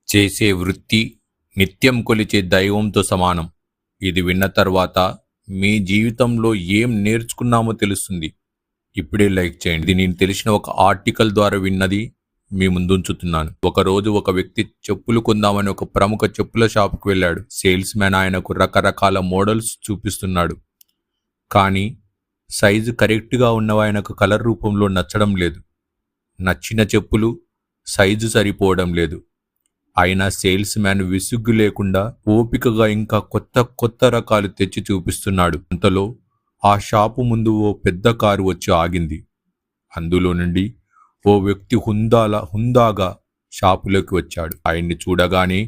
చేసే వృత్తి నిత్యం కొలిచే దైవంతో సమానం. ఇది విన్న తర్వాత మీ జీవితంలో ఏం నేర్చుకున్నామో తెలుస్తుంది. ఇప్పుడే లైక్ చేయండి. ఇది నేను తెలిసిన ఒక ఆర్టికల్ ద్వారా విన్నది మీ ముందుంచుతున్నాను. ఒకరోజు ఒక వ్యక్తి చెప్పులు కొందామని ఒక ప్రముఖ చెప్పుల షాపుకు వెళ్ళాడు. సేల్స్ మ్యాన్ ఆయనకు రకరకాల మోడల్స్ చూపిస్తున్నాడు. కానీ సైజు కరెక్ట్గా ఉన్నవి ఆయనకు కలర్ రూపంలో నచ్చడం లేదు. నచ్చిన చెప్పులు సైజు సరిపోవడం లేదు. అయినా సేల్స్ మ్యాన్ విసుగ్గు లేకుండా ఓపికగా ఇంకా కొత్త కొత్త రకాలు తెచ్చి చూపిస్తున్నాడు. అంతలో ఆ షాపు ముందు ఓ పెద్ద కారు వచ్చి ఆగింది. అందులో నుండి ఓ వ్యక్తి హుందాగా షాపులోకి వచ్చాడు. ఆయన్ని చూడగానే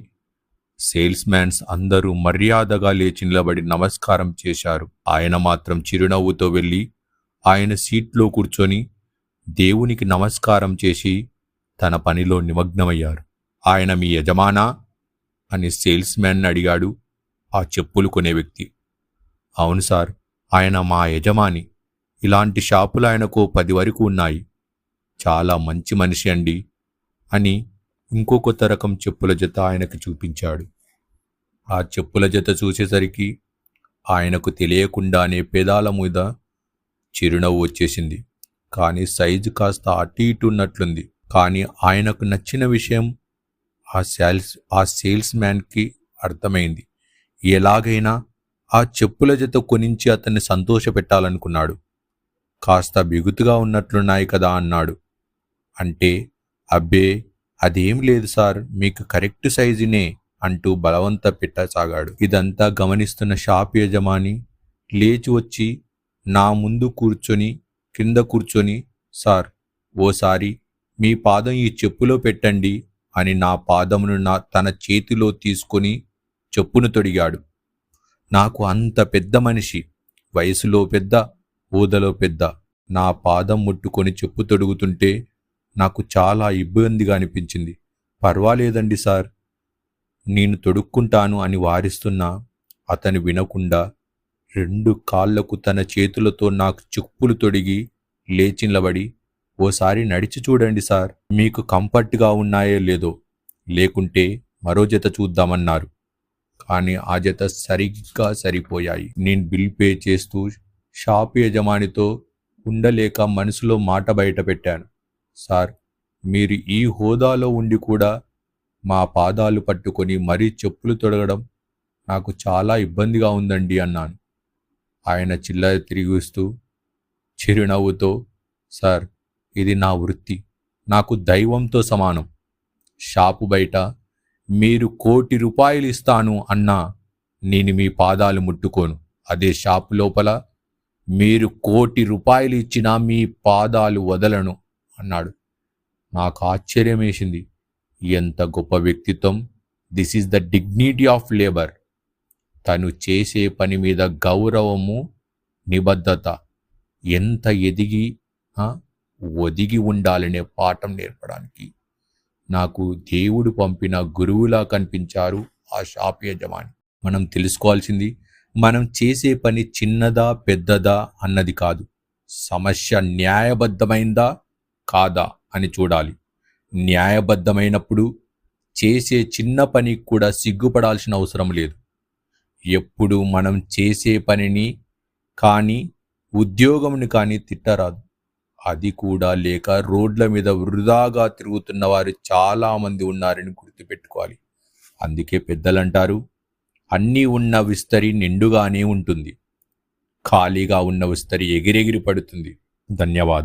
సేల్స్ మ్యాన్స్ అందరూ మర్యాదగా లేచి నిలబడి నమస్కారం చేశారు. ఆయన మాత్రం చిరునవ్వుతో వెళ్ళి ఆయన సీట్లో కూర్చొని దేవునికి నమస్కారం చేసి తన పనిలో నిమగ్నమయ్యారు. ఆయన మీ యజమానా అని సేల్స్ మ్యాన్ అడిగాడు ఆ చెప్పులు కొనే వ్యక్తి. అవును సార్, ఆయన మా యజమాని. ఇలాంటి షాపులు ఆయనకు 10 వరకు ఉన్నాయి. చాలా మంచి మనిషి అండి అని ఇంకో కొత్త రకం చెప్పుల జత ఆయనకు చూపించాడు. ఆ చెప్పుల జత చూసేసరికి ఆయనకు తెలియకుండానే పెదాల మీద చిరునవ్వు వచ్చేసింది. కానీ సైజు కాస్త అటు ఇటు ఉన్నట్లుంది. కానీ ఆయనకు నచ్చిన విషయం ఆ సేల్స్ మ్యాన్కి అర్థమైంది. ఎలాగైనా ఆ చెప్పుల జత కొనించి అతన్ని సంతోషపెట్టాలనుకున్నాడు. కాస్త బిగుతుగా ఉన్నట్లున్నాయి కదా అన్నాడు. అంటే అబ్బే అదేం లేదు సార్, మీకు కరెక్ట్ సైజునే అంటూ బలవంత పెట్టసాగాడు. ఇదంతా గమనిస్తున్న షాప్ యజమాని లేచి వచ్చి నా ముందు కింద కూర్చొని సార్, ఓసారి మీ పాదం ఈ చెప్పులో పెట్టండి అని నా పాదమును తన చేతిలో తీసుకొని చెప్పును తొడిగాడు. నాకు అంత పెద్ద మనిషి, వయసులో పెద్ద, ఊదలో పెద్ద, నా పాదం ముట్టుకొని చెప్పు తొడుగుతుంటే నాకు చాలా ఇబ్బందిగా అనిపించింది. పర్వాలేదండి సార్, నేను తొడుక్కుంటాను అని వారిస్తున్నా అతను వినకుండా 2 కాళ్లకు తన చేతులతో నాకు చెప్పులు తొడిగి లేచి నిలబడి ఓసారి నడిచి చూడండి సార్, మీకు కంఫర్ట్గా ఉన్నాయో లేదో, లేకుంటే మరో జత చూద్దామన్నారు. కానీ ఆ జత సరిగ్గా సరిపోయాయి. నేను బిల్ పే చేస్తూ షాపు యజమానితో ఉండలేక మనసులో మాట బయట పెట్టాను. సార్, మీరు ఈ హోదాలో ఉండి కూడా మా పాదాలు పట్టుకొని మరీ చెప్పులు తొడగడం నాకు చాలా ఇబ్బందిగా ఉందండి అన్నాను. ఆయన చిల్లర తిరిగిస్తూ చిరునవ్వుతో, సార్, ఇది నా వృత్తి, నాకు దైవంతో సమానం. షాపు బయట మీరు 1 కోటి రూపాయలు ఇస్తాను అన్నా నేను మీ పాదాలు ముట్టుకోను. అదే షాపు లోపల మీరు 1 కోటి రూపాయలు ఇచ్చినా మీ పాదాలు వదలను అన్నాడు. నాకు ఆశ్చర్యం వేసింది. ఎంత గొప్ప వ్యక్తిత్వం! This is the dignity of labour. తను చేసే పని మీద గౌరవము, నిబద్ధత, ఎంత ఒదిగి ఉండాలనే పాఠం నేర్పడానికి నాకు దేవుడు పంపిన గురువులా కనిపించారు ఆ షాప్ యజమాని. మనం తెలుసుకోవాల్సింది, మనం చేసే పని చిన్నదా పెద్దదా అన్నది కాదు, సమస్య న్యాయబద్ధమైందా కాదా అని చూడాలి. న్యాయబద్ధమైనప్పుడు చేసే చిన్న పనికి కూడా సిగ్గుపడాల్సిన అవసరం లేదు. ఎప్పుడు మనం చేసే పనిని కానీ ఉద్యోగంని కానీ తిట్టరాదు. అది కూడా లేక రోడ్ల మీద వృధాగా తిరుగుతున్న వారు చాలామంది ఉన్నారని గుర్తుపెట్టుకోవాలి. అందుకే పెద్దలంటారు, అన్నీ ఉన్న విస్తరి నిండుగానే ఉంటుంది, ఖాళీగా ఉన్న విస్తరి ఎగిరెగిరి పడుతుంది. ధన్యవాదాలు.